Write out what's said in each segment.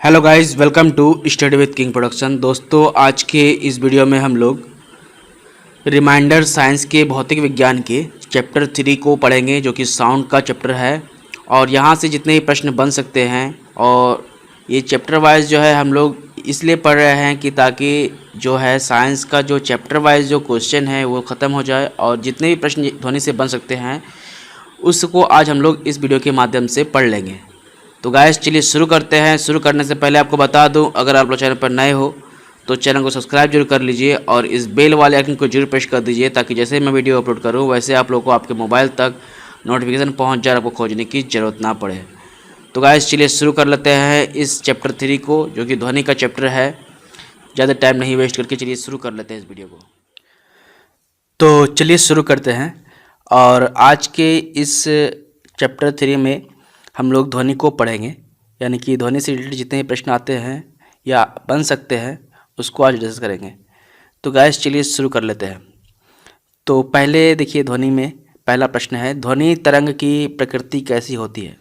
Hello guys, welcome to study with King production. दोस्तों, आज के इस वीडियो में हम लोग रिमाइंडर साइंस के भौतिक विज्ञान के चैप्टर 3 को पढ़ेंगे, जो कि साउंड का चैप्टर है। और यहाँ से जितने भी प्रश्न बन सकते हैं, और ये चैप्टर वाइज जो है हम लोग इसलिए पढ़ रहे हैं कि ताकि जो है साइंस का जो चैप्टर वाइज जो क्वेश्चन है वो ख़त्म हो जाए, और जितने भी प्रश्न ध्वनि से बन सकते हैं उसको आज हम लोग इस वीडियो के माध्यम से पढ़ लेंगे। तो गाइस, चलिए शुरू करते हैं। शुरू करने से पहले आपको बता दूं, अगर आप लोग चैनल पर नए हो तो चैनल को सब्सक्राइब जरूर कर लीजिए और इस बेल वाले आइकन को जरूर प्रेस कर दीजिए, ताकि जैसे मैं वीडियो अपलोड करूं वैसे आप लोगों को आपके मोबाइल तक नोटिफिकेशन पहुंच जाए, आपको खोजने की ज़रूरत ना पड़े। तो गाइस, चलिए शुरू कर लेते हैं इस चैप्टर 3 को, जो कि ध्वनि का चैप्टर है। ज़्यादा टाइम नहीं वेस्ट करके चलिए शुरू कर लेते हैं इस वीडियो को। तो चलिए शुरू करते हैं। और आज के इस चैप्टर 3 में हम लोग ध्वनि को पढ़ेंगे, यानी कि ध्वनि से रिलेटेड जितने भी प्रश्न आते हैं या बन सकते हैं उसको आज डिस्कस करेंगे। तो गाइस, चलिए शुरू कर लेते हैं। तो पहले देखिए, ध्वनि में पहला प्रश्न है, ध्वनि तरंग की प्रकृति कैसी होती है।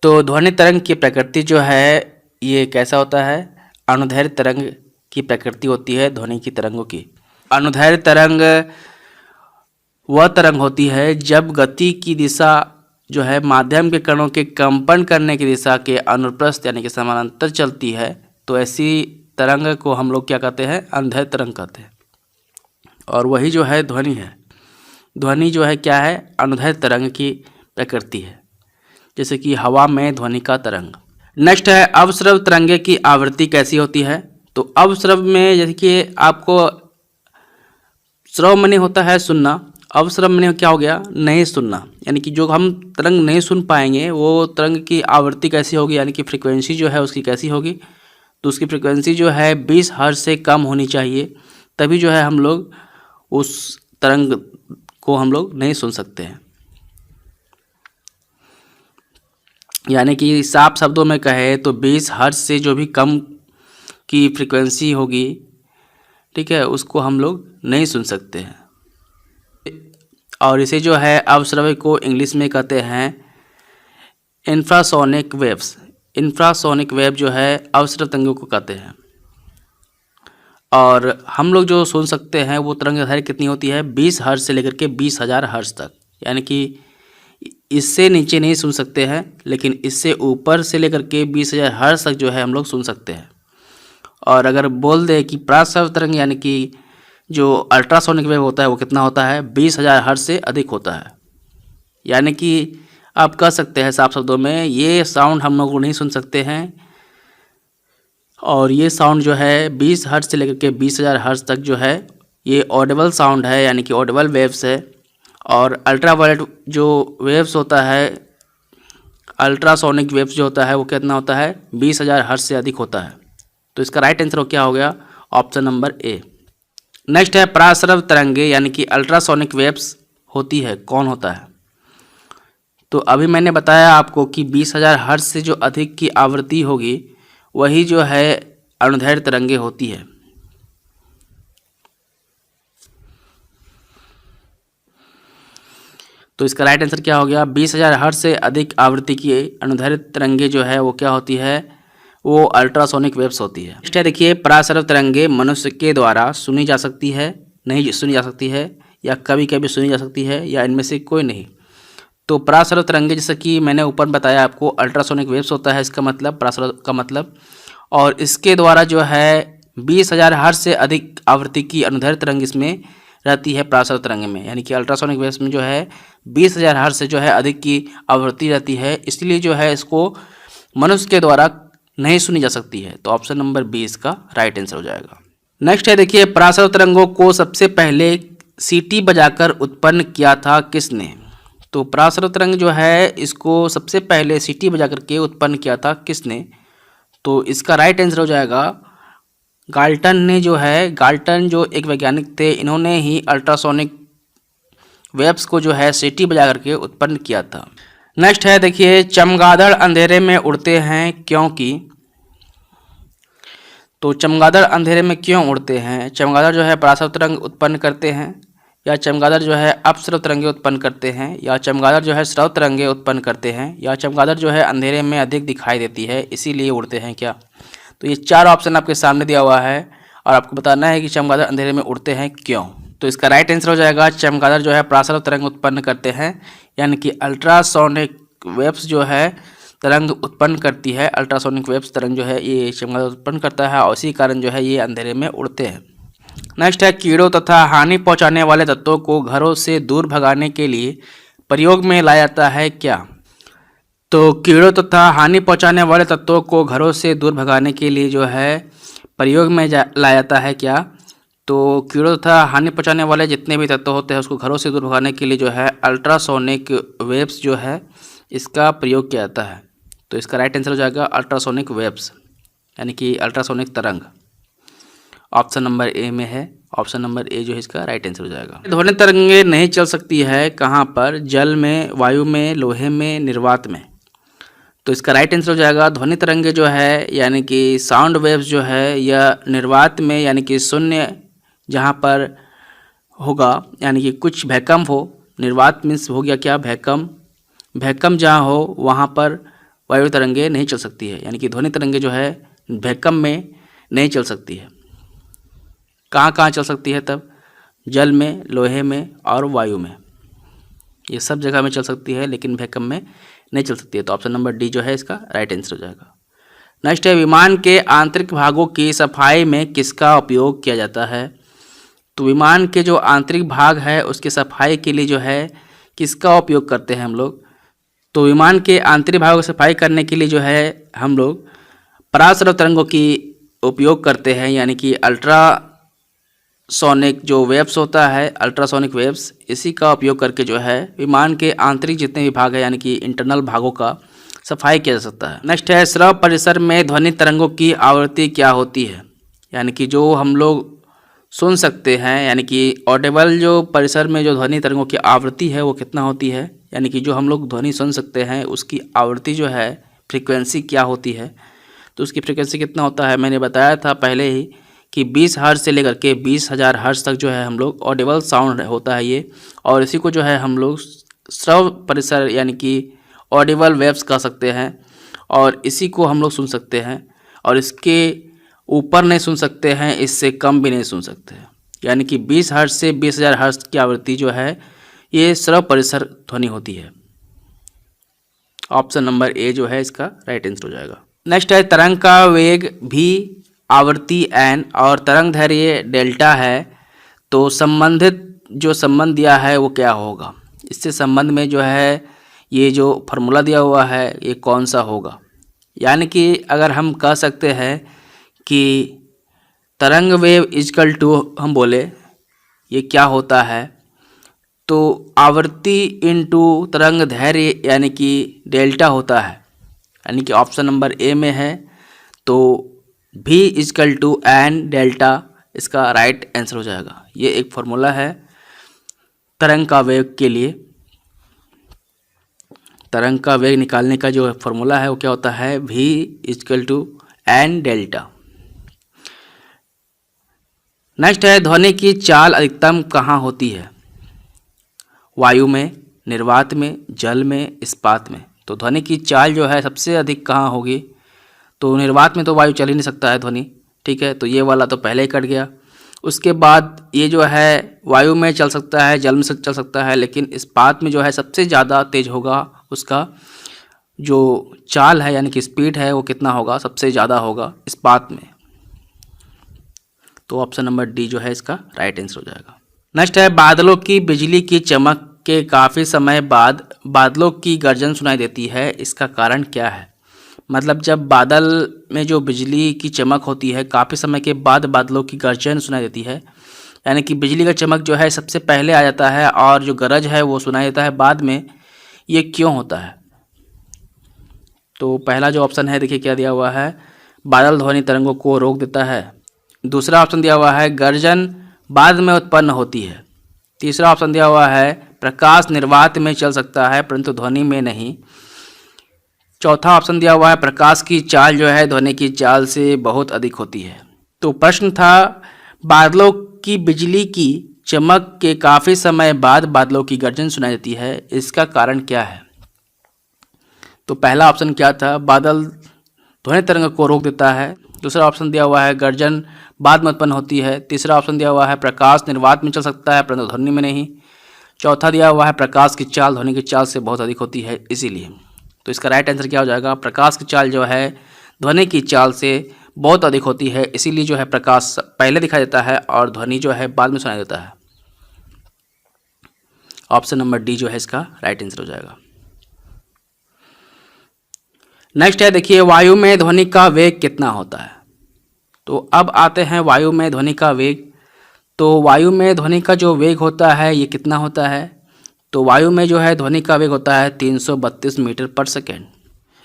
तो ध्वनि तरंग की प्रकृति जो है ये कैसा होता है, अनुदैर्घ्य तरंग की प्रकृति होती है ध्वनि की तरंगों की। अनुदैर्घ्य तरंग वह तरंग होती है जब गति की दिशा जो है माध्यम के कणों के कंपन करने की दिशा के अनुप्रस्थ यानी कि समानांतर चलती है। तो ऐसी तरंग को हम लोग क्या कहते हैं, अनुदैर्घ्य तरंग कहते हैं। और वही जो है ध्वनि है। ध्वनि जो है क्या है, अनुदैर्घ्य तरंग की प्रकृति है, जैसे कि हवा में ध्वनि का तरंग। नेक्स्ट है, अवस्रव तरंगे की आवृत्ति कैसी होती है। तो अवस्रव में जैसे कि आपको स्रव मने होता है सुनना, अवस्रव में क्या हो गया, नहीं सुनना, यानी कि जो हम तरंग नहीं सुन पाएंगे वो तरंग की आवृत्ति कैसी होगी, यानी कि फ्रीक्वेंसी जो है उसकी कैसी होगी। तो उसकी फ्रीक्वेंसी जो है 20 हर्ट्ज से कम होनी चाहिए, तभी जो है हम लोग उस तरंग को हम लोग नहीं सुन सकते हैं। यानी कि साफ शब्दों में कहे तो 20 हर्ट्ज से जो भी कम की फ्रीक्वेंसी होगी, ठीक है, उसको हम लोग नहीं सुन सकते हैं। और इसे जो है अवस्रव को इंग्लिश में कहते हैं इंफ्रासोनिक वेव्स। इंफ्रासोनिक वेव जो है अवस्रव तरंगों को कहते हैं। और हम लोग जो सुन सकते हैं वो तरंग दैर्घ्य कितनी होती है, 20 हर्ट्ज से लेकर के 20,000 हर्ट्ज तक। यानी कि इससे नीचे नहीं सुन सकते हैं, लेकिन इससे ऊपर से लेकर के 20,000 हर्ट्ज तक जो है हम लोग सुन सकते हैं। और अगर बोल दे कि प्रासव तरंग यानी कि जो अल्ट्रासोनिक वेव होता है वो कितना होता है, 20,000 हर्ट्ज से अधिक होता है। यानी कि आप कह सकते हैं साफ शब्दों में, ये साउंड हम लोग नहीं सुन सकते हैं। और ये साउंड जो है 20 हर्ट्ज से लेकर के 20,000 हर्ट्ज तक जो है ये ऑडिबल साउंड है, यानी कि ऑडिबल वेव्स है। और अल्ट्रावायलेट जो वेव्स होता है, अल्ट्रासोनिक वेव्स जो होता है वो कितना होता है, 20,000 हर्ट्ज से अधिक होता है। तो इसका राइट आंसर क्या हो गया, ऑप्शन नंबर ए। नेक्स्ट है, प्रासरव तरंगे यानी कि अल्ट्रासोनिक वेव्स होती है, कौन होता है। तो अभी मैंने बताया आपको कि 20,000 हर्ट्ज से जो अधिक की आवृत्ति होगी वही जो है अनुदैर्घ्य तरंगे होती है। तो इसका राइट आंसर क्या हो गया, 20,000 हर्ट्ज से अधिक आवृत्ति की अनुदैर्घ्य तरंगे जो है वो क्या होती है, वो अल्ट्रासोनिक वेव्स होती है। नेक्स्ट है, देखिए, प्रासरव तरंगे मनुष्य के द्वारा सुनी जा सकती है, नहीं सुनी जा सकती है, या कभी कभी सुनी जा सकती है, या इनमें से कोई नहीं। तो प्रासरव तरंगे जैसे कि मैंने ऊपर बताया आपको, अल्ट्रासोनिक वेव्स होता है इसका मतलब, प्रासरव का मतलब। और इसके द्वारा जो है 20,000 हर्ट्ज से अधिक आवृत्ति की अनुदैर्घ्य तरंग इसमें रहती है प्रासरव तरंग में। यानी कि अल्ट्रासोनिक वेव्स में जो है 20,000 हर्ट्ज से जो है अधिक की आवृत्ति रहती है, इसलिए जो है इसको मनुष्य के द्वारा नहीं सुनी जा सकती है। तो ऑप्शन नंबर बी इसका राइट आंसर हो जाएगा। नेक्स्ट है, देखिए, प्रासरव तरंगों को सबसे पहले सीटी बजाकर उत्पन्न किया था किसने। तो प्रासरव तरंग जो है इसको सबसे पहले सीटी बजा करके उत्पन्न किया था किसने। तो इसका राइट आंसर हो जाएगा गाल्टन ने। जो है गाल्टन जो एक वैज्ञानिक थे, इन्होंने ही अल्ट्रासोनिक वेव्स को जो है सीटी बजा करके उत्पन्न किया था। नेक्स्ट है, देखिए, चमगादड़ अंधेरे में उड़ते हैं क्योंकि। तो चमगादड़ अंधेरे में क्यों उड़ते हैं, चमगादड़ जो है प्रासरव तरंग उत्पन्न करते हैं, या चमगादड़ जो है अपस्रव तरंगे उत्पन्न करते हैं, या चमगादड़ जो है स्रव तरंगे उत्पन्न करते हैं, या चमगादड़ जो है अंधेरे में अधिक दिखाई देती है इसीलिए उड़ते हैं क्या। तो ये 4 ऑप्शन आपके सामने दिया हुआ है और आपको बताना है कि चमगादड़ अंधेरे में उड़ते हैं क्यों। तो इसका राइट आंसर हो जाएगा चमगादड़ जो है प्रासरव तरंग उत्पन्न करते हैं, यानी कि अल्ट्रासोनिक वेव्स जो है तरंग उत्पन्न करती है। अल्ट्रासोनिक वेव्स तरंग जो है ये चमगादड़ उत्पन्न करता है और इसी कारण जो है ये अंधेरे में उड़ते हैं। नेक्स्ट है कीड़ों तथा हानि पहुंचाने वाले तत्वों को घरों से दूर भगाने के लिए प्रयोग में लाया जाता है क्या। तो कीड़ों तथा हानि पहुंचाने वाले तत्वों को घरों से दूर भगाने के लिए जो है प्रयोग में लाया जाता है क्या। तो कीड़ों तथा हानि पहुंचाने वाले जितने भी तत्व होते हैं उसको घरों से दूर भगाने के लिए जो है अल्ट्रासोनिक वेव्स जो है इसका प्रयोग किया जाता है। तो इसका राइट आंसर हो जाएगा अल्ट्रासोनिक वेव्स, यानी कि अल्ट्रासोनिक तरंग। ऑप्शन नंबर ए में है, ऑप्शन नंबर ए जो है इसका राइट आंसर हो जाएगा। ध्वनि तरंगे नहीं चल सकती है कहाँ पर, जल में, वायु में, लोहे में, निर्वात में। तो इसका राइट आंसर हो जाएगा ध्वनि तरंगे जो है यानी कि साउंड वेव्स जो है यह निर्वात में यानी कि शून्य जहाँ पर होगा, यानी कि कुछ वैक्यूम हो। निर्वात मीन्स हो गया क्या, वैक्यूम। वैक्यूम जहाँ हो वहाँ पर वायु तरंगे नहीं चल सकती है, यानी कि ध्वनि तरंगे जो है वैक्यूम में नहीं चल सकती है। कहाँ कहाँ चल सकती है तब, जल में, लोहे में और वायु में, ये सब जगह में चल सकती है लेकिन वैक्यूम में नहीं चल सकती है। तो ऑप्शन नंबर डी जो है इसका राइट आंसर हो जाएगा। नेक्स्ट है विमान के आंतरिक भागों की सफाई में किसका उपयोग किया जाता है। तो विमान के जो आंतरिक भाग है उसकी सफाई के लिए जो है किसका उपयोग करते हैं हम लोग। तो विमान के आंतरिक भागों की सफाई करने के लिए जो है हम लोग पराश्रव तरंगों की उपयोग करते हैं, यानी कि अल्ट्रासोनिक जो वेव्स होता है, अल्ट्रासोनिक वेव्स, इसी का उपयोग करके जो है विमान के आंतरिक जितने भी भाग है यानी कि इंटरनल भागों का सफाई किया जा सकता है। नेक्स्ट है श्रव परिसर में ध्वनि तरंगों की आवृत्ति क्या होती है, यानी कि जो हम लोग सुन सकते हैं, यानी कि ऑडिबल जो परिसर में जो ध्वनि तरंगों की आवृत्ति है वो कितना होती है, यानी कि जो हम लोग ध्वनि सुन सकते हैं उसकी आवृत्ति जो है फ्रीक्वेंसी क्या होती है। तो उसकी फ्रीक्वेंसी कितना होता है, मैंने बताया था पहले ही कि 20 हर्ट्ज से लेकर के 20,000 हर्ट्ज तक जो है हम लोग ऑडिबल साउंड होता है ये, और इसी को जो है हम लोग श्रव परिसर यानी कि ऑडिबल वेव्स कह सकते हैं, और इसी को हम लोग सुन सकते हैं, और इसके ऊपर नहीं सुन सकते हैं, इससे कम भी नहीं सुन सकते हैं। यानी कि 20 हर्ट्ज से 20,000 हर्ट्ज की आवृत्ति जो है ये श्रव परिसर ध्वनि होती है। ऑप्शन नंबर ए जो है इसका राइट आंसर हो जाएगा। नेक्स्ट है तरंग का वेग भी आवृत्ति एन और तरंग दैर्घ्य डेल्टा है, तो संबंधित जो संबंध दिया है वो क्या होगा। इससे संबंध में जो है ये जो फार्मूला दिया हुआ है ये कौन सा होगा। यानी कि अगर हम कह सकते हैं कि तरंग वेव इजकल टू हम बोले ये क्या होता है, तो आवृत्ति इनटू तरंग दैर्घ्य यानी कि डेल्टा होता है, यानी कि ऑप्शन नंबर ए में है। तो भी इजकल टू एन डेल्टा इसका राइट आंसर हो जाएगा। ये एक फॉर्मूला है तरंग का वेग के लिए। तरंग का वेग निकालने का जो फॉर्मूला है वो क्या होता है, भी equal to n delta. Next है ध्वनि की चाल अधिकतम कहाँ होती है, वायु में, निर्वात में, जल में, इस्पात में। तो ध्वनि की चाल जो है सबसे अधिक कहाँ होगी, तो निर्वात में तो वायु चल ही नहीं सकता है ध्वनि, ठीक है, तो ये वाला तो पहले ही कट गया। उसके बाद ये जो है वायु में चल सकता है, जल में चल सकता है, लेकिन इस्पात में जो है सबसे ज़्यादा तेज होगा, उसका जो चाल है यानी कि स्पीड है वो कितना होगा, सबसे ज़्यादा होगा इस्पात में। तो ऑप्शन नंबर डी जो है इसका राइट आंसर हो जाएगा। नेक्स्ट है बादलों की बिजली की चमक के काफ़ी समय बाद बादलों की गर्जन सुनाई देती है, इसका कारण क्या है। मतलब जब बादल में जो बिजली की चमक होती है काफ़ी समय के बाद बादलों की गर्जन सुनाई देती है, यानी कि बिजली का चमक जो है सबसे पहले आ जाता है और जो गरज है वो सुनाई देता है बाद में, ये क्यों होता है। तो पहला जो ऑप्शन है देखिए क्या दिया हुआ है, बादल ध्वनि तरंगों को रोक देता है। दूसरा ऑप्शन दिया हुआ है गर्जन बाद में उत्पन्न होती है। तीसरा ऑप्शन दिया हुआ है प्रकाश निर्वात में चल सकता है परंतु ध्वनि में नहीं। चौथा ऑप्शन दिया हुआ है प्रकाश की चाल जो है ध्वनि की चाल से बहुत अधिक होती है। तो प्रश्न था बादलों की बिजली की चमक के काफ़ी समय बाद बादलों की गर्जन सुनाई देती है, इसका कारण क्या है। तो पहला ऑप्शन क्या था, बादल ध्वनि तरंग को रोक देता है, दूसरा ऑप्शन दिया हुआ है गर्जन बाद में उत्पन्न होती है। तीसरा ऑप्शन दिया हुआ है प्रकाश निर्वात में चल सकता है परंतु ध्वनि में नहीं। चौथा दिया हुआ है प्रकाश की चाल ध्वनि की चाल से बहुत अधिक होती है इसीलिए। तो इसका राइट आंसर क्या हो जाएगा, प्रकाश की चाल जो है ध्वनि की चाल से बहुत अधिक होती है, इसीलिए जो है प्रकाश पहले दिखाई देता है और ध्वनि जो है बाद में सुनाई देता है। ऑप्शन नंबर डी जो है इसका राइट आंसर हो जाएगा। नेक्स्ट है, देखिए वायु में ध्वनि का वेग कितना होता है। तो अब आते हैं वायु में ध्वनि का वेग। तो वायु में ध्वनि का जो वेग होता है ये कितना होता है, तो वायु में जो है ध्वनि का वेग होता है 332 मीटर पर सेकेंड,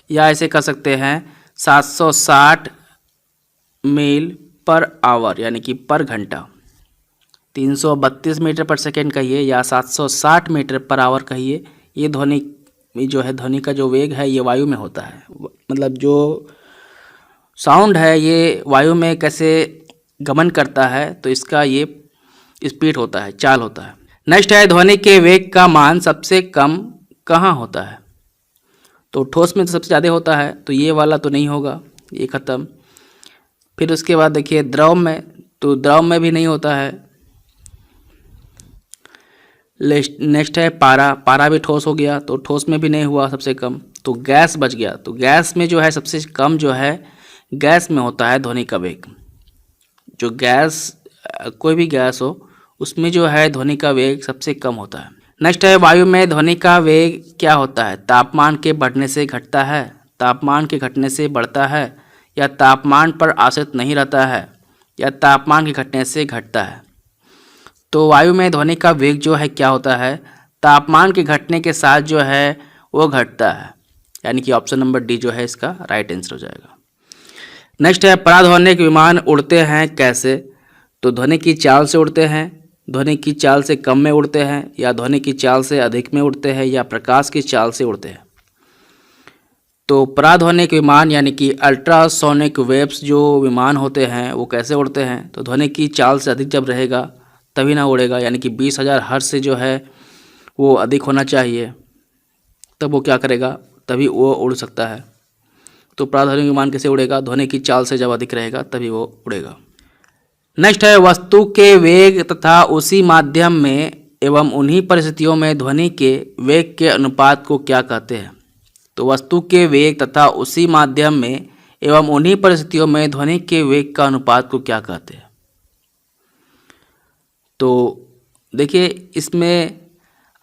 या ऐसे कह सकते हैं 760 मील पर आवर यानी कि पर घंटा। 332 मीटर पर सेकेंड कहिए या 760 मीटर पर आवर कहिए, ये ध्वनि जो है ध्वनि का जो वेग है ये वायु में होता है। मतलब जो साउंड है ये वायु में कैसे गमन करता है तो इसका ये स्पीड होता है, चाल होता है। नेक्स्ट है, ध्वनि के वेग का मान सबसे कम कहाँ होता है। तो ठोस में तो सबसे ज़्यादा होता है, तो ये वाला तो नहीं होगा, ये ख़त्म। फिर उसके बाद देखिए द्रव में, तो द्रव में भी नहीं होता है। नेक्स्ट है पारा, पारा भी ठोस हो गया तो ठोस में भी नहीं हुआ सबसे कम। तो गैस बच गया, तो गैस में जो है सबसे कम जो है गैस में होता है ध्वनि का वेग। जो गैस कोई भी गैस हो उसमें जो है ध्वनि का वेग सबसे कम होता है। नेक्स्ट है, वायु में ध्वनि का वेग क्या होता है। तापमान के बढ़ने से घटता है, तापमान के घटने से बढ़ता है, या तापमान पर आश्रित नहीं रहता है, या तापमान के घटने से घटता है। तो वायु में ध्वनि का वेग जो है क्या होता है, तापमान के घटने के साथ जो है वो घटता है, यानी कि ऑप्शन नंबर डी जो है इसका राइट आंसर हो जाएगा। नेक्स्ट है, पराध्वनिक विमान उड़ते हैं कैसे। तो ध्वनि की चाल से उड़ते हैं, ध्वनि की चाल से कम में उड़ते हैं, या ध्वनि की चाल से अधिक में उड़ते हैं, या प्रकाश की चाल से उड़ते हैं। तो पराध्वनिक विमान यानी कि अल्ट्रासोनिक वेव्स जो विमान होते हैं वो कैसे उड़ते हैं, तो ध्वनि की चाल से अधिक जब रहेगा तभी ना उड़ेगा, यानी कि 20,000 हर्ट्ज से जो है वो अधिक होना चाहिए, तब वो क्या करेगा, तभी वो उड़ सकता है। तो पराध्वनिक विमान कैसे उड़ेगा, ध्वनि की चाल से जब अधिक रहेगा तभी वो उड़ेगा। नेक्स्ट है, वस्तु के वेग तथा उसी माध्यम में एवं उन्हीं परिस्थितियों में ध्वनि के वेग के अनुपात को क्या कहते हैं। तो वस्तु के वेग तथा उसी माध्यम में एवं उन्हीं परिस्थितियों में ध्वनि के वेग का अनुपात को क्या कहते हैं। तो देखिए इसमें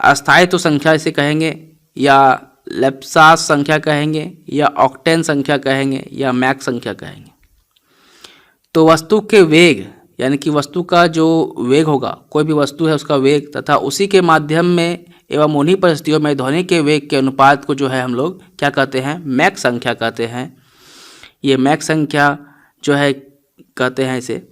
अस्थायित्व संख्या इसे कहेंगे, या लेप्सास संख्या कहेंगे, या ऑक्टेन संख्या कहेंगे, या मैक संख्या कहेंगे। तो वस्तु के वेग यानी कि वस्तु का जो वेग होगा, कोई भी वस्तु है उसका वेग तथा उसी के माध्यम में एवं उन्हीं परिस्थितियों में ध्वनि के वेग के अनुपात को जो है हम लोग क्या कहते हैं, मैक संख्या कहते हैं। ये मैक संख्या जो है कहते हैं इसे,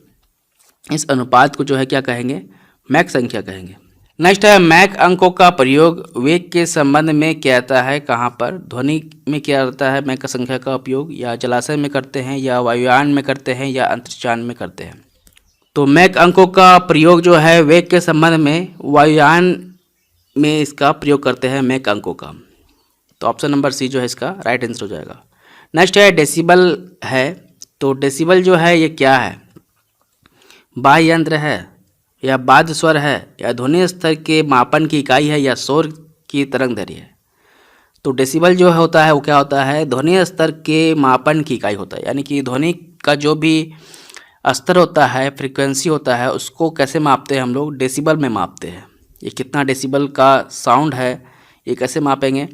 इस अनुपात को जो है क्या कहेंगे, मैक संख्या कहेंगे। नेक्स्ट है, मैक अंकों का प्रयोग वेग के संबंध में किया जाता है कहाँ पर। ध्वनि में किया जाता है मैक संख्या का उपयोग, या जलाशय में करते हैं, या वायुयान में करते हैं, या अंतरिक्षयान में करते हैं। तो मैक अंकों का प्रयोग जो है वेग के संबंध में वायुयान में इसका प्रयोग करते हैं मैक अंकों का। तो ऑप्शन नंबर सी जो है इसका राइट आंसर हो जाएगा। नेक्स्ट है, डेसिबल है। तो डेसिबल जो है ये क्या है, बाह्य यंत्र है, या वाद्य स्वर है, या ध्वनि स्तर के मापन की इकाई है, या शोर की तरंगदैर्घ्य है। तो डेसिबल जो होता है वो क्या होता है, ध्वनि स्तर के मापन की इकाई होता है, यानी कि ध्वनि का जो भी स्तर होता है, फ्रीक्वेंसी होता है, उसको कैसे मापते हैं हम लोग, डेसिबल में मापते हैं। ये कितना डेसिबल का साउंड है ये कैसे मापेंगे,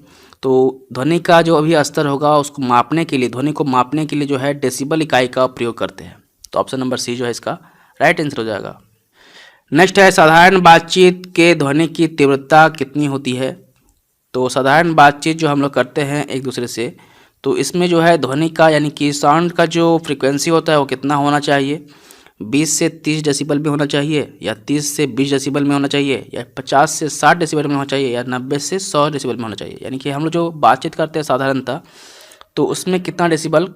तो ध्वनि का जो अभी स्तर होगा उसको मापने के लिए, ध्वनि को मापने के लिए जो है डेसिबल इकाई का प्रयोग करते हैं। तो ऑप्शन नंबर सी जो है इसका राइट आंसर हो जाएगा। नेक्स्ट है, साधारण बातचीत के ध्वनि की तीव्रता कितनी होती है। तो साधारण बातचीत जो हम लोग करते हैं एक दूसरे से, तो इसमें जो है ध्वनि का यानी कि साउंड का जो फ्रीक्वेंसी होता है वो कितना होना चाहिए, 20 से 30 डेसिबल में होना चाहिए, या 30 से 20 डेसिबल में होना चाहिए, या 50 से 60 डेसिबल में होना चाहिए, या 90 से 100 डेसिबल में होना चाहिए। यानी कि हम लोग जो बातचीत करते हैं साधारणतः, तो उसमें कितना डेसिबल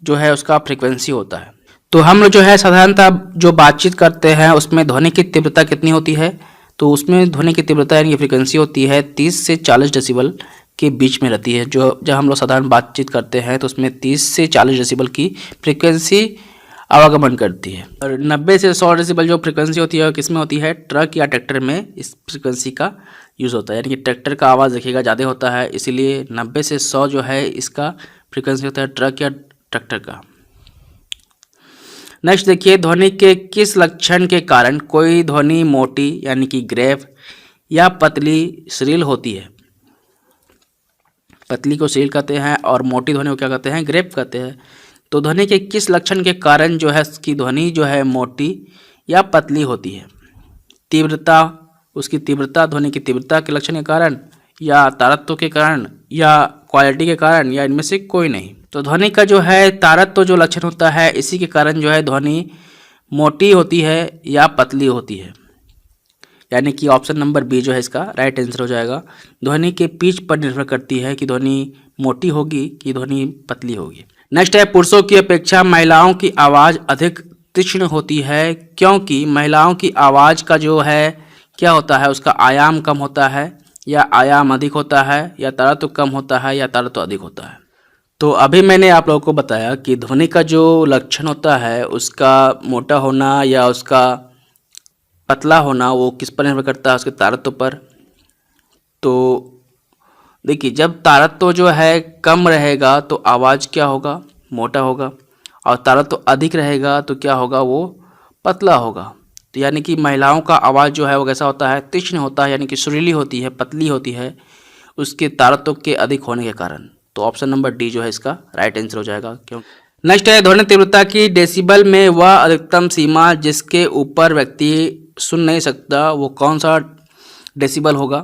जो है उसका फ्रीक्वेंसी होता है। तो हम लोग जो है साधारणतः जो बातचीत करते हैं उसमें ध्वनि की तीव्रता कितनी होती है, तो उसमें ध्वनि की तीव्रता यानी कि फ्रीक्वेंसी होती है 30 से 40 डेसिबल के बीच में रहती है। जो जब हम लोग साधारण बातचीत करते हैं तो उसमें 30 से 40 डेसिबल की फ्रीक्वेंसी आवागमन करती है। और 90 से 100 डेसिबल जो फ्रीक्वेंसी होती है किस में होती है, ट्रक या ट्रैक्टर में इस फ्रीक्वेंसी का यूज़ होता है। यानी कि ट्रैक्टर का आवाज़ देखिएगा ज़्यादा होता है, इसीलिए 90 से 100 जो है इसका फ्रीक्वेंसी होता है ट्रक या ट्रैक्टर का। नेक्स्ट देखिए, ध्वनि के किस लक्षण के कारण कोई ध्वनि मोटी यानी कि ग्रेव या पतली श्रील होती है। पतली को श्रील कहते हैं और मोटी ध्वनि को क्या कहते हैं, ग्रेव कहते हैं। तो ध्वनि के किस लक्षण के कारण जो है उसकी ध्वनि जो है मोटी या पतली होती है। तीव्रता, उसकी तीव्रता, ध्वनि की तीव्रता के लक्षण के कारण, या तारत्व के कारण, या क्वालिटी के कारण, या इनमें से कोई नहीं। तो ध्वनि का जो है तारत्व जो लक्षण होता है इसी के कारण जो है ध्वनि मोटी होती है या पतली होती है। यानी कि ऑप्शन नंबर बी जो है इसका राइट आंसर हो जाएगा। ध्वनि के पिच पर निर्भर करती है कि ध्वनि मोटी होगी कि ध्वनि पतली होगी। नेक्स्ट है, पुरुषों की अपेक्षा महिलाओं की आवाज़ अधिक तीक्ष्ण होती है क्योंकि महिलाओं की आवाज़ का जो है क्या होता है, उसका आयाम कम होता है, या आयाम अधिक होता है, या तारत्व कम होता है, या तारत्व अधिक होता है। तो अभी मैंने आप लोगों को बताया कि ध्वनि का जो लक्षण होता है उसका मोटा होना या उसका पतला होना वो किस पर निर्भर करता है, उसके तारत्व पर। तो देखिए, जब तारत्व जो है कम रहेगा तो आवाज़ क्या होगा, मोटा होगा, और तारत्व अधिक रहेगा तो क्या होगा, वो पतला होगा। तो यानी कि महिलाओं का आवाज़ जो है वो कैसा होता है, तीक्ष्ण होता है, यानी कि सुरीली होती है, पतली होती है, उसके तारत्व के अधिक होने के कारण। तो ऑप्शन नंबर डी जो है इसका राइट आंसर हो जाएगा। क्यों? नेक्स्ट है, ध्वनि तीव्रता की डेसिबल में वह अधिकतम सीमा जिसके ऊपर व्यक्ति सुन नहीं सकता वो कौन सा डेसिबल होगा।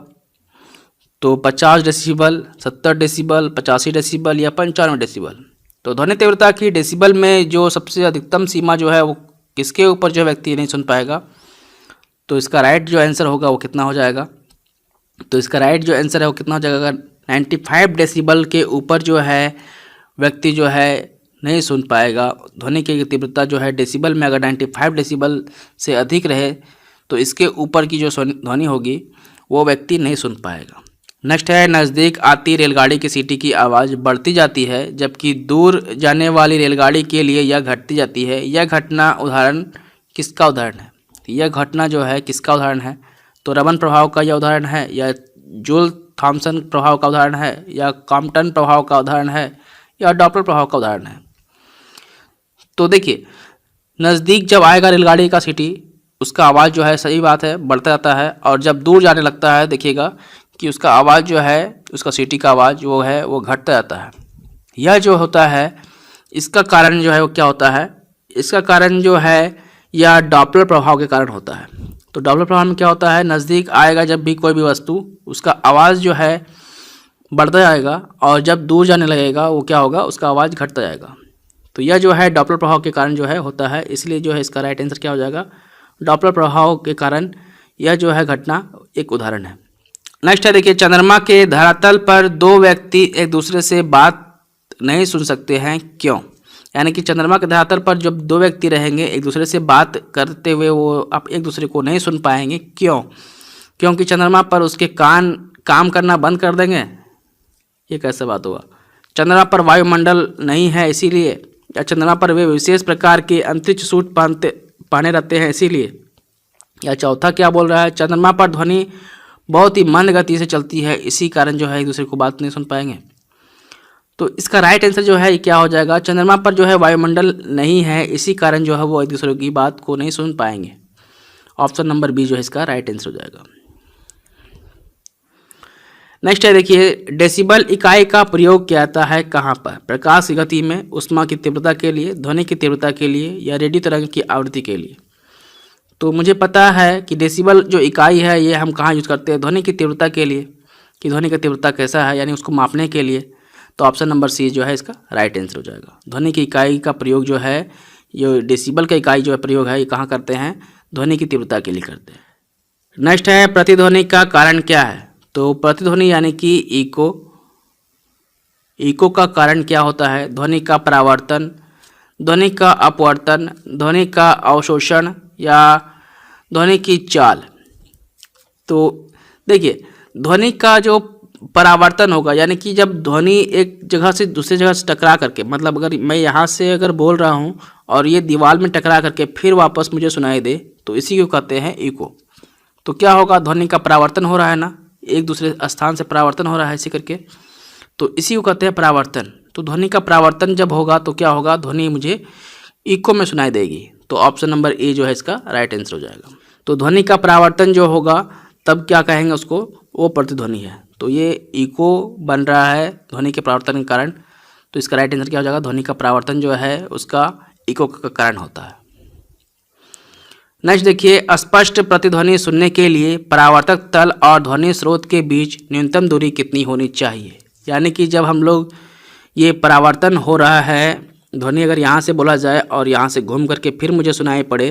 तो 50 डेसिबल, 70 डेसिबल, 85 डेसिबल, या 95 डेसिबल। तो ध्वनि तीव्रता की डेसिबल में जो सबसे अधिकतम सीमा जो है वो किसके ऊपर जो व्यक्ति नहीं सुन पाएगा। तो इसका राइट जो आंसर होगा वो कितना हो जाएगा। तो इसका राइट जो आंसर है वो कितना हो जाएगा, अगर 95 डेसिबल के ऊपर जो है व्यक्ति जो है नहीं सुन पाएगा। ध्वनि की तीव्रता जो है डेसिबल में अगर 95 डेसिबल से अधिक रहे तो इसके ऊपर की जो ध्वनि होगी वो व्यक्ति नहीं सुन पाएगा। नेक्स्ट है, नज़दीक आती रेलगाड़ी की सीटी की आवाज़ बढ़ती जाती है जबकि दूर जाने वाली रेलगाड़ी के लिए यह घटती जाती है। यह घटना उदाहरण किसका उदाहरण है। यह घटना जो है किसका उदाहरण है। तो रमन प्रभाव का यह उदाहरण है, या जूल थॉमसन प्रभाव का उदाहरण है, या कॉम्पटन प्रभाव का उदाहरण है, या डॉपलर प्रभाव का उदाहरण है। तो देखिए, नज़दीक जब आएगा रेलगाड़ी का सीटी उसका आवाज़ जो है, सही बात है, बढ़ता जाता है, और जब दूर जाने लगता है देखिएगा कि उसका आवाज़ जो है, उसका सीटी का आवाज़ जो है वो घटता जाता है। यह जो होता है इसका कारण जो है वो क्या होता है, इसका कारण जो है यह डॉपलर प्रभाव के कारण होता है। तो डॉपलर प्रभाव में क्या होता है, नज़दीक आएगा जब भी कोई भी वस्तु उसका आवाज़ जो है बढ़ता जाएगा, और जब दूर जाने लगेगा वो क्या होगा, उसका आवाज़ घटता जाएगा। तो यह जो है डॉपलर प्रभाव के कारण जो है होता है, इसलिए जो है इसका राइट आंसर क्या हो जाएगा, डॉपलर प्रभाव के कारण यह जो है घटना एक उदाहरण है। नेक्स्ट है, देखिए, चंद्रमा के धरातल पर दो व्यक्ति एक दूसरे से बात नहीं सुन सकते हैं क्यों। यानी कि चंद्रमा के धरातल पर जब दो व्यक्ति रहेंगे एक दूसरे से बात करते हुए वो आप एक दूसरे को नहीं सुन पाएंगे क्यों। क्योंकि चंद्रमा पर उसके कान काम करना बंद कर देंगे। ये कैसे बात हुआ। चंद्रमा पर वायुमंडल नहीं है इसीलिए, या चंद्रमा पर वे विशेष प्रकार के अंतरिक्ष सूट पहने रहते हैं इसीलिए, या चौथा क्या बोल रहा है, चंद्रमा पर ध्वनि बहुत ही मंद गति से चलती है इसी कारण जो है एक दूसरे को बात नहीं सुन पाएंगे। तो इसका राइट आंसर जो है क्या हो जाएगा, चंद्रमा पर जो है वायुमंडल नहीं है इसी कारण जो है वो एक दूसरे की बात को नहीं सुन पाएंगे। ऑप्शन नंबर बी जो है इसका राइट आंसर हो जाएगा। नेक्स्ट है, देखिए, डेसिबल इकाई का प्रयोग किया जाता है कहाँ पर। प्रकाश की गति में, ऊष्मा की तीव्रता के लिए, ध्वनि की तीव्रता के लिए, या रेडियो तरंग की आवृत्ति के लिए। तो मुझे पता है कि डेसिबल जो इकाई है ये हम कहाँ यूज़ करते हैं, ध्वनि की तीव्रता के लिए, कि ध्वनि का तीव्रता कैसा है, यानी उसको मापने के लिए। तो ऑप्शन नंबर सी जो है इसका राइट आंसर हो जाएगा। ध्वनि की इकाई का प्रयोग जो है, ये डेसिबल का इकाई जो है प्रयोग है, ये कहाँ करते हैं, ध्वनि की तीव्रता के लिए करते हैं। नेक्स्ट है, प्रतिध्वनि का कारण क्या है। तो प्रतिध्वनि यानी कि इको का कारण क्या होता है, ध्वनि का परावर्तन, ध्वनि का अपवर्तन, ध्वनि का अवशोषण, या ध्वनि की चाल। तो देखिए, ध्वनि का जो परावर्तन होगा, यानी कि जब ध्वनि एक जगह से दूसरी जगह से टकरा करके, मतलब अगर मैं यहाँ से अगर बोल रहा हूँ और ये दीवार में टकरा करके फिर वापस मुझे सुनाई दे, तो इसी को कहते हैं इको। तो क्या होगा, ध्वनि का परावर्तन हो रहा है ना, एक दूसरे स्थान से परावर्तन हो रहा है इसी करके, तो इसी को कहते हैं परावर्तन। तो ध्वनि का परावर्तन जब होगा तो क्या होगा, ध्वनि मुझे इको में सुनाई देगी। तो ऑप्शन नंबर ए जो है इसका राइट आंसर हो जाएगा। तो ध्वनि का परावर्तन जो होगा तब क्या कहेंगे उसको, वो प्रतिध्वनि है। तो ये इको बन रहा है ध्वनि के परावर्तन के कारण, तो इसका राइट आंसर क्या हो जाएगा, ध्वनि का परावर्तन जो है उसका इको का कारण होता है। नेक्स्ट देखिए, स्पष्ट प्रतिध्वनि सुनने के लिए परावर्तक तल और ध्वनि स्रोत के बीच न्यूनतम दूरी कितनी होनी चाहिए। यानी कि जब हम लोग ये परावर्तन हो रहा है, ध्वनि अगर यहाँ से बोला जाए और यहाँ से घूम करके फिर मुझे सुनाई पड़े,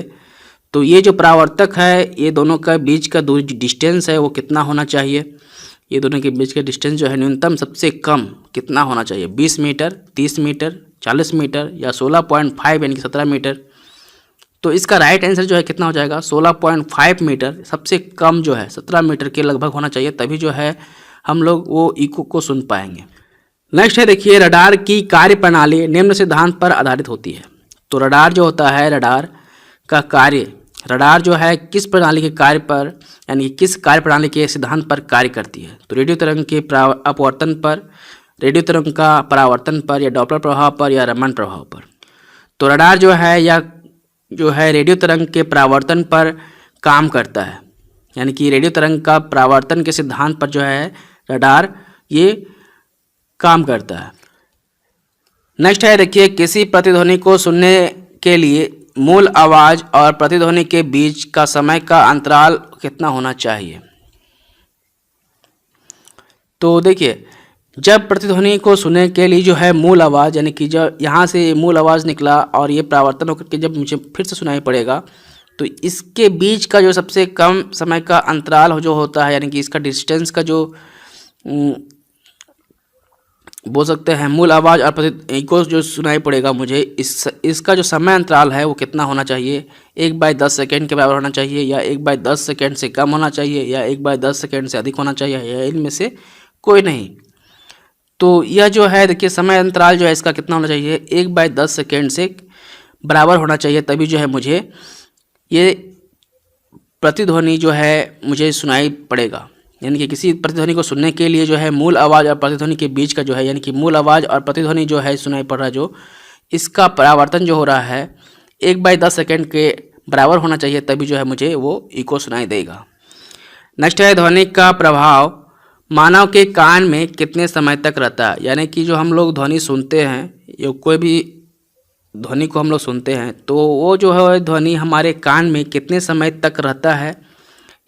तो ये जो परावर्तक है, ये दोनों का बीच का दूरी डिस्टेंस है वो कितना होना चाहिए। ये दोनों के बीच का डिस्टेंस जो है न्यूनतम सबसे कम कितना होना चाहिए, 20 मीटर, 30 मीटर, 40 मीटर या 16.5 यानी कि 17 मीटर। तो इसका राइट आंसर जो है कितना हो जाएगा, 16.5 मीटर सबसे कम जो है 17 मीटर के लगभग होना चाहिए, तभी जो है हम लोग वो इको को सुन पाएंगे। नेक्स्ट है देखिए, रडार की कार्य प्रणाली निम्न सिद्धांत पर आधारित होती है। तो रडार जो होता है, रडार का कार्य, रडार जो है किस प्रणाली के कार्य पर, यानी कि किस कार्य प्रणाली के सिद्धांत पर कार्य करती है। तो रेडियो तरंग के अपवर्तन पर, रेडियो तरंग का परावर्तन पर, या डॉपलर प्रभाव पर, या रमन प्रभाव पर। तो रडार जो है या जो है रेडियो तरंग के परावर्तन पर काम करता है, यानी कि रेडियो तरंग का परावर्तन के सिद्धांत पर जो है रडार ये काम करता है। नेक्स्ट है देखिए, किसी प्रतिध्वनि को सुनने के लिए मूल आवाज और प्रतिध्वनि के बीच का समय का अंतराल कितना होना चाहिए। तो देखिए, जब प्रतिध्वनि को सुनने के लिए जो है मूल आवाज़, यानी कि जब यहाँ से मूल आवाज़ निकला और ये परावर्तन होकर के जब मुझे फिर से सुनाई पड़ेगा, तो इसके बीच का जो सबसे कम समय का अंतराल जो होता है, यानी कि इसका डिस्टेंस का जो बोल सकते हैं मूल आवाज़ और इको जो सुनाई पड़ेगा मुझे, इसका जो समय अंतराल है वो कितना होना चाहिए, 1/10 सेकेंड के बराबर होना चाहिए, या 1/10 सेकेंड से कम होना चाहिए, या 1/10 सेकेंड से अधिक होना चाहिए, या इनमें से कोई नहीं। तो यह जो है देखिए, समय अंतराल जो है इसका कितना होना चाहिए, 1/10 सेकेंड से बराबर होना चाहिए, तभी जो है मुझे ये प्रतिध्वनि जो है मुझे सुनाई पड़ेगा। यानी कि किसी प्रतिध्वनि को सुनने के लिए जो है मूल आवाज़ और प्रतिध्वनि के बीच का जो है, यानी कि मूल आवाज़ और प्रतिध्वनि जो है सुनाई पड़ रहा है, जो इसका परावर्तन जो हो रहा है 1/10 सेकेंड के बराबर होना चाहिए, तभी जो है मुझे वो इको सुनाई देगा। नेक्स्ट है, ध्वनि का प्रभाव मानव के कान में कितने समय तक रहता है। यानी कि जो हम लोग ध्वनि सुनते हैं, या कोई भी ध्वनि को हम लोग सुनते हैं, तो वो जो है ध्वनि हमारे कान में कितने समय तक रहता है।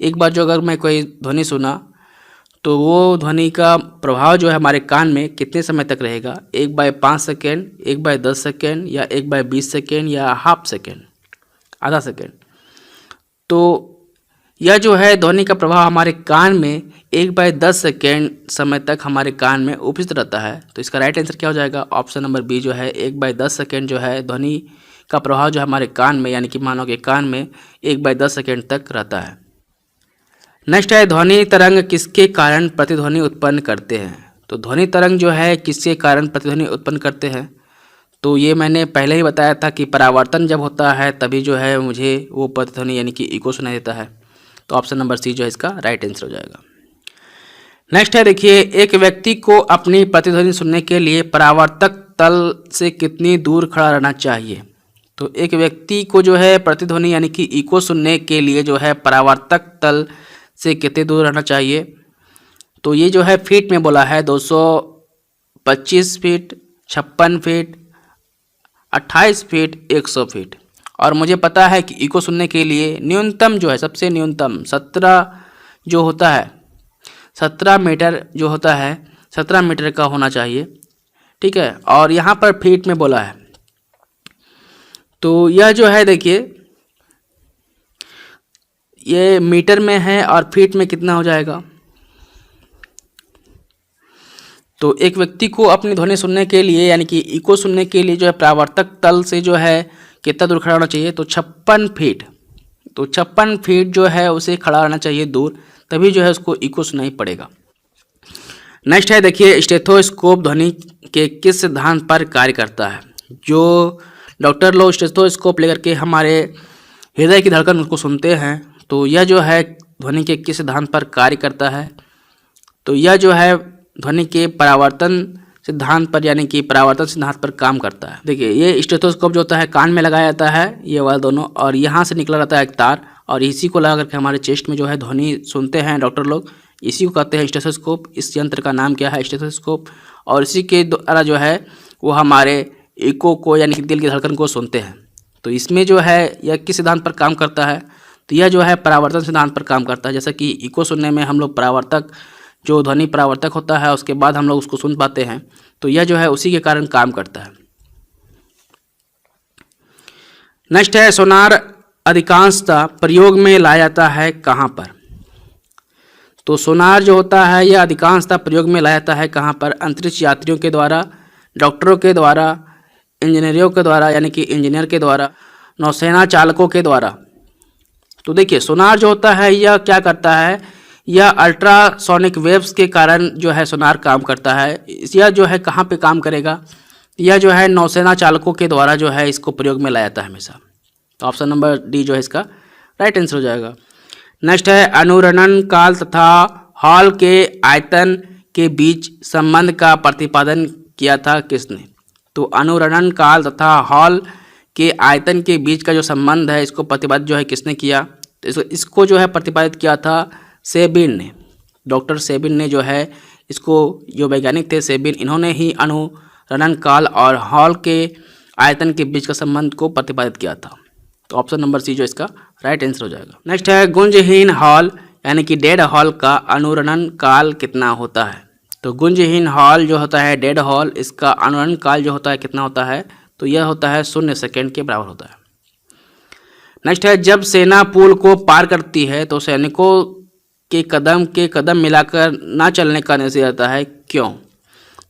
एक बार जो अगर मैं कोई ध्वनि सुना, तो वो ध्वनि का प्रभाव जो है हमारे कान में कितने समय तक रहेगा, 1/5 सेकेंड, 1/10 सेकेंड, या 1/20 सेकेंड, या हाफ सेकेंड, आधा सेकेंड। तो यह जो है ध्वनि का प्रभाव हमारे कान में 1/10 सेकेंड समय तक हमारे कान में उपस्थित रहता है। तो इसका राइट आंसर क्या हो जाएगा, ऑप्शन नंबर बी जो है 1/10 सेकेंड जो है ध्वनि का प्रभाव जो हमारे कान में, यानी कि मानव के कान में 1/10 सेकेंड तक रहता है। नेक्स्ट है, ध्वनि तरंग किसके कारण प्रतिध्वनि उत्पन्न करते हैं। तो ध्वनि तरंग जो है किसके कारण प्रतिध्वनि उत्पन्न करते हैं, तो ये मैंने पहले ही बताया था कि परावर्तन जब होता है तभी जो है मुझे वो प्रतिध्वनि यानी कि इको सुनाई देता है। तो ऑप्शन नंबर सी जो है इसका राइट आंसर हो जाएगा। नेक्स्ट है देखिए, एक व्यक्ति को अपनी प्रतिध्वनि सुनने के लिए परावर्तक तल से कितनी दूर खड़ा रहना चाहिए। तो एक व्यक्ति को जो है प्रतिध्वनि यानी कि इको सुनने के लिए जो है परावर्तक तल से कितने दूर रहना चाहिए। तो ये जो है फीट में बोला है, 225 फीट, 56 फीट, 28 फीट, 100 फीट। और मुझे पता है कि इको सुनने के लिए न्यूनतम जो है, सबसे न्यूनतम 17 जो होता है, 17 मीटर जो होता है, 17 मीटर का होना चाहिए, ठीक है। और यहाँ पर फीट में बोला है, तो यह जो है देखिए ये मीटर में है और फीट में कितना हो जाएगा। तो एक व्यक्ति को अपनी ध्वनि सुनने के लिए यानी कि इको सुनने के लिए जो है परावर्तक तल से जो है कितना दूर खड़ा होना चाहिए, तो 56 फीट। तो 56 फीट जो है उसे खड़ा रहना चाहिए दूर, तभी जो है उसको इको सुनाई पड़ेगा। नेक्स्ट है देखिए, स्टेथोस्कोप ध्वनि के किस सिद्धांत पर कार्य करता है। जो डॉक्टर लोग स्टेथोस्कोप लेकर के हमारे हृदय की धड़कन को सुनते हैं, तो यह जो है ध्वनि के किस सिद्धांत पर कार्य करता है। तो यह जो है ध्वनि के परावर्तन सिद्धांत पर, यानी कि परावर्तन सिद्धांत पर काम करता है। देखिए, ये स्टेथोस्कोप जो होता है कान में लगाया जाता है, ये वाला दोनों, और यहाँ से निकला रहता है एक तार, और इसी को लगा करके हमारे चेस्ट में जो है ध्वनि सुनते हैं डॉक्टर लोग, इसी को कहते हैं स्टेथोस्कोप। इस यंत्र का नाम क्या है, स्टेथोस्कोप। और इसी के द्वारा जो है वो हमारे इको को, यानी कि दिल की धड़कन को सुनते हैं। तो इसमें जो है यह किस सिद्धांत पर काम करता है, तो यह जो है परावर्तन सिद्धांत पर काम करता है। जैसा कि इको सुनने में हम लोग परावर्तक, जो ध्वनि परावर्तक होता है उसके बाद हम लोग उसको सुन पाते हैं, तो यह जो है उसी के कारण काम करता है। नेक्स्ट है, सोनार अधिकांशतः प्रयोग में लाया जाता है कहाँ पर। तो सोनार जो होता है यह अधिकांशतः प्रयोग में लाया जाता है कहाँ पर, अंतरिक्ष यात्रियों के द्वारा, डॉक्टरों के द्वारा, इंजीनियरों के द्वारा, यानी कि इंजीनियर के द्वारा, नौसेना चालकों के द्वारा। तो देखिए, सोनार जो होता है यह क्या करता है, यह अल्ट्रासोनिक वेव्स के कारण जो है सोनार काम करता है। यह जो है कहाँ पे काम करेगा, यह जो है नौसेना चालकों के द्वारा जो है इसको प्रयोग में लाया जाता है हमेशा। तो ऑप्शन नंबर डी जो है इसका राइट आंसर हो जाएगा। नेक्स्ट है, अनुरणन काल तथा हॉल के आयतन के बीच संबंध का प्रतिपादन किया था किसने। तो अनुरणन काल तथा हॉल के आयतन के बीच का जो संबंध है इसको प्रतिपादित जो है किसने किया, तो इसको जो है प्रतिपादित किया था सेबिन ने। डॉक्टर सेबिन ने जो है इसको, जो वैज्ञानिक थे सेबिन, इन्होंने ही अनुरणन काल और हॉल के आयतन के बीच का संबंध को प्रतिपादित किया था। तो ऑप्शन नंबर सी जो इसका राइट आंसर हो जाएगा। नेक्स्ट है, गुंजहीन हॉल यानी कि डेड हॉल का अनुरणन काल कितना होता है। तो गुंजहीन हॉल जो होता है, डेड हॉल, इसका अनुरणन काल जो होता है कितना होता है, तो यह होता है 0 सेकेंड के बराबर होता है। नेक्स्ट है, जब सेना पुल को पार करती है तो सैनिकों के कदम मिलाकर ना चलने का निर्देश जाता है, क्यों।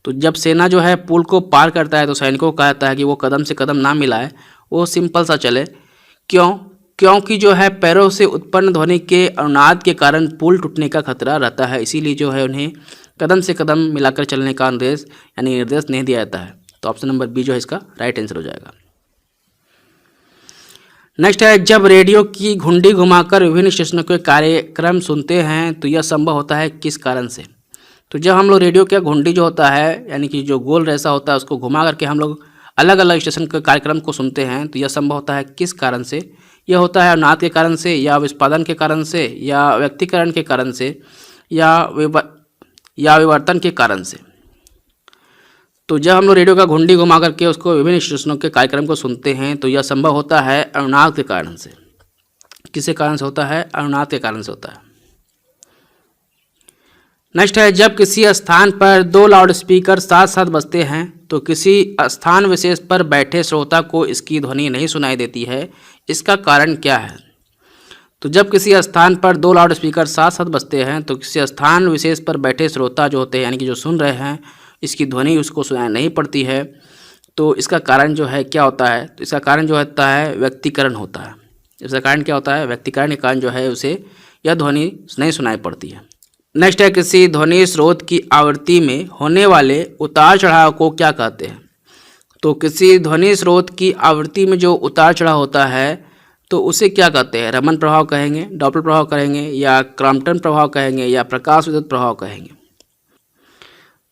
तो जब सेना जो है पुल को पार करता है तो सैनिकों को कहा जाता है कि वो कदम से कदम ना मिलाए, वो सिंपल सा चले। क्यों, क्योंकि जो है पैरों से उत्पन्न ध्वनि के अनुनाद के कारण पुल टूटने का खतरा रहता है, इसीलिए जो है उन्हें कदम से कदम मिलाकर चलने का निर्देश नहीं दिया जाता है। तो ऑप्शन नंबर बी जो है इसका राइट आंसर हो जाएगा। नेक्स्ट है, जब रेडियो की घुंडी घुमाकर विभिन्न स्टेशनों के कार्यक्रम सुनते हैं तो यह संभव होता है किस कारण से। तो जब हम लोग रेडियो का घुंडी जो होता है, यानी कि जो गोल जैसा होता है, उसको घुमा करके हम लोग अलग अलग स्टेशन के कार्यक्रम को सुनते हैं, तो यह संभव होता है किस कारण से। यह होता है अनुनाद के कारण से, या विस्पादन के कारण से, या व्यक्तिकरण के कारण से, या विवर्तन के कारण से। तो जब हम लोग रेडियो का घुंडी घुमा करके उसको विभिन्न स्टेशनों के कार्यक्रम को सुनते हैं तो यह संभव होता है अनुनाद के कारण से। किसके कारण से होता है, अनुनाद के कारण से होता है। नेक्स्ट है, जब किसी स्थान पर 2 लाउडस्पीकर साथ साथ बजते हैं तो किसी स्थान विशेष पर बैठे श्रोता को इसकी ध्वनि नहीं सुनाई देती है, इसका कारण क्या है। तो जब किसी स्थान पर 2 लाउडस्पीकर साथ साथ बजते हैं तो किसी स्थान विशेष पर बैठे श्रोता जो होते हैं, यानी कि जो सुन रहे हैं, इसकी ध्वनि उसको सुनाई नहीं पड़ती है। तो इसका कारण जो है क्या होता है, तो इसका कारण जो होता है व्यक्तिकरण होता है। इसका कारण क्या होता है, व्यक्तिकरण के कारण जो है उसे यह ध्वनि नहीं सुनाई पड़ती है। नेक्स्ट है, किसी ध्वनि स्रोत की आवृत्ति में होने वाले उतार चढ़ाव को क्या कहते हैं। तो किसी ध्वनि स्रोत की आवृत्ति में जो उतार चढ़ाव होता है तो उसे क्या कहते हैं, रमन प्रभाव कहेंगे, डॉपलर प्रभाव कहेंगे, या क्रॉम्पटन प्रभाव कहेंगे, या प्रकाश विद्युत प्रभाव कहेंगे।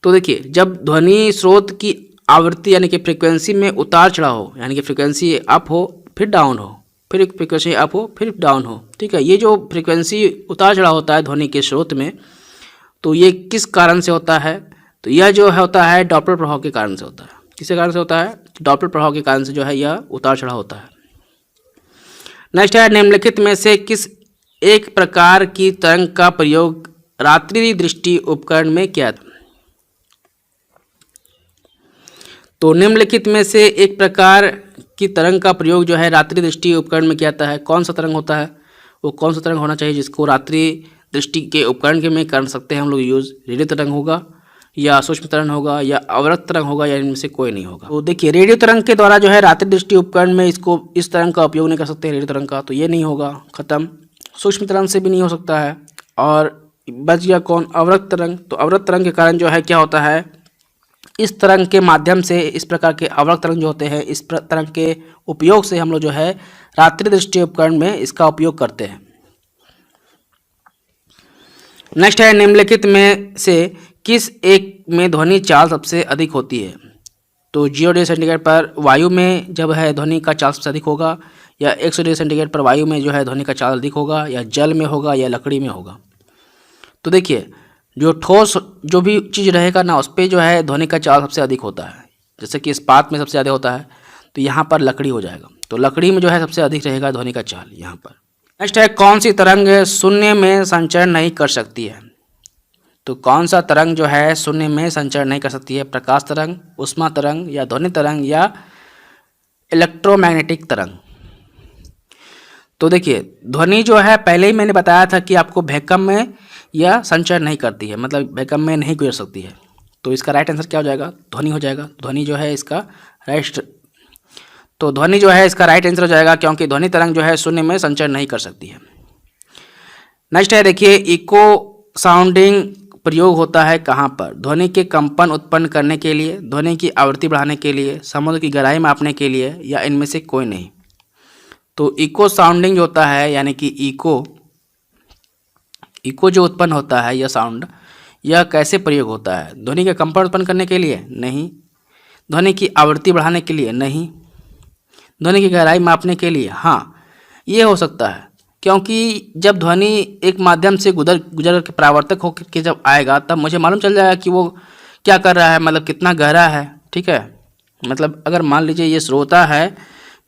तो देखिए, जब ध्वनि स्रोत की आवृत्ति यानी कि फ्रीक्वेंसी में उतार चढ़ाव हो, यानी कि फ्रीक्वेंसी अप हो फिर डाउन हो, फिर फ्रीक्वेंसी अप हो फिर डाउन हो, ठीक है, ये जो फ्रीक्वेंसी उतार चढ़ाव होता है ध्वनि के स्रोत में, तो ये किस कारण से होता है, तो यह जो होता है डॉपलर प्रभाव के कारण से होता है। किसके कारण से होता है, डॉपलर प्रभाव के कारण से जो है यह उतार चढ़ाव होता है। नेक्स्ट है, निम्नलिखित में से किस एक प्रकार की तरंग का प्रयोग रात्रि दृष्टि उपकरण में किया था। तो निम्नलिखित में से एक प्रकार की तरंग का प्रयोग जो है रात्रि दृष्टि उपकरण में किया जाता है। कौन सा तरंग होता है, वो कौन सा तरंग होना चाहिए जिसको रात्रि दृष्टि के उपकरण के में कर सकते हैं हम लोग यूज़। रेडियो तरंग होगा, या सूक्ष्म तरंग होगा, या अवरक्त तरंग होगा, या इनमें से कोई नहीं होगा। तो देखिए, रेडियो तरंग के द्वारा जो है रात्रि दृष्टि उपकरण में इसको इस तरंग का उपयोग नहीं कर सकते रेडियो तरंग का, तो ये नहीं होगा, खत्म। सूक्ष्म तरंग से भी नहीं हो सकता है, और बच गया कौन, अवरक्त तरंग। तो अवरक्त तरंग के कारण जो है क्या होता है, इस तरंग के माध्यम से, इस प्रकार के अवरक्त तरंग जो होते हैं, इस तरंग के उपयोग से हम लोग जो है रात्रि दृष्टि उपकरण में इसका उपयोग करते हैं। नेक्स्ट है, निम्नलिखित में से किस एक में ध्वनि चाल सबसे अधिक होती है। तो 0 डिग्री सेंटीग्रेड पर वायु में जब है ध्वनि का चाल सबसे अधिक होगा, या 100 डिग्री सेंटीग्रेड पर वायु में जो है ध्वनि का चाल अधिक होगा, या जल में होगा, या लकड़ी में होगा। तो देखिए, जो ठोस जो भी चीज़ रहेगा ना, उस पर जो है ध्वनि का चाल सबसे अधिक होता है। जैसे कि इस्पात में सबसे ज़्यादा होता है, तो यहाँ पर लकड़ी हो जाएगा। तो लकड़ी में जो है सबसे अधिक रहेगा ध्वनि का चाल यहाँ पर। नेक्स्ट है, कौन सी तरंग शून्य में संचरण नहीं कर सकती है। तो कौन सा तरंग जो है शून्य में संचरण नहीं कर सकती है, प्रकाश तरंग, ऊष्मा तरंग, या ध्वनि तरंग, या इलेक्ट्रोमैग्नेटिक तरंग। तो देखिए, ध्वनि जो है पहले ही मैंने बताया था कि आपको वैक्यूम में यह संचरण नहीं करती है, मतलब वैक्यूम में नहीं गुजर सकती है। तो इसका राइट आंसर क्या हो जाएगा, ध्वनि हो जाएगा। ध्वनि जो है इसका ध्वनि जो है इसका राइट आंसर हो जाएगा, क्योंकि ध्वनि तरंग जो है शून्य में संचरण नहीं कर सकती है। नेक्स्ट है, देखिए, इको साउंडिंग प्रयोग होता है कहाँ पर। ध्वनि के कंपन उत्पन्न करने के लिए, ध्वनि की आवृत्ति बढ़ाने के लिए, समुद्र की गहराई मापने के लिए, या इनमें से कोई नहीं। तो इको साउंडिंग जो होता है, यानी कि इको जो उत्पन्न होता है, यह साउंड, यह कैसे प्रयोग होता है। ध्वनि के कंपन उत्पन्न करने के लिए नहीं, ध्वनि की आवृत्ति बढ़ाने के लिए नहीं, ध्वनि की गहराई मापने के लिए हाँ, ये हो सकता है। क्योंकि जब ध्वनि एक माध्यम से गुजर के परावर्तक होकर के जब आएगा, तब मुझे मालूम चल जाएगा कि वो क्या कर रहा है, मतलब कितना गहरा है। ठीक है, मतलब अगर मान लीजिए ये श्रोता है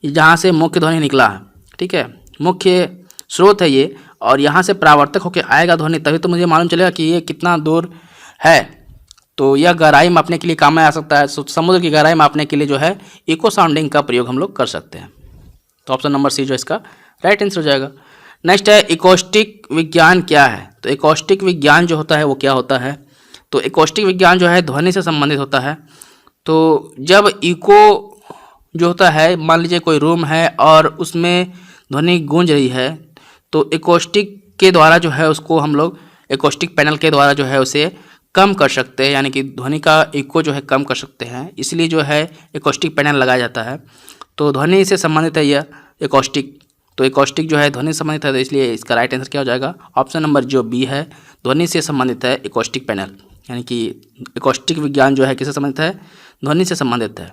जहाँ से मुख्य ध्वनि निकला है, ठीक है, मुख्य स्रोत है ये, और यहाँ से परावर्तक होकर आएगा ध्वनि, तभी तो मुझे मालूम चलेगा कि ये कितना दूर है। तो यह गहराई मापने के लिए काम में आ सकता है। समुद्र की गहराई मापने के लिए जो है इको साउंडिंग का प्रयोग हम लोग कर सकते हैं। तो ऑप्शन नंबर सी जो इसका राइट आंसर हो जाएगा। नेक्स्ट है, इकोस्टिक विज्ञान क्या है। तो इकोस्टिक विज्ञान जो होता है वो क्या होता है। तो इकोस्टिक विज्ञान जो है ध्वनि से संबंधित होता है। तो जब इको जो होता है, मान लीजिए कोई रूम है और उसमें ध्वनि गूंज रही है, तो इकोस्टिक के द्वारा जो है उसको हम लोग इकोस्टिक पैनल के द्वारा जो है उसे कम कर सकते हैं, यानी कि ध्वनि का इको जो है कम कर सकते हैं। इसलिए जो है इकोस्टिक पैनल लगाया जाता है। तो ध्वनि से संबंधित है यह इकोस्टिक। तो इकोस्टिक जो है ध्वनि से संबंधित है, तो इसलिए इसका राइट आंसर क्या हो जाएगा, ऑप्शन नंबर जो बी है, ध्वनि से संबंधित है इकोस्टिक पैनल। यानी कि इकोस्टिक विज्ञान जो है किससे संबंधित है, ध्वनि से संबंधित है।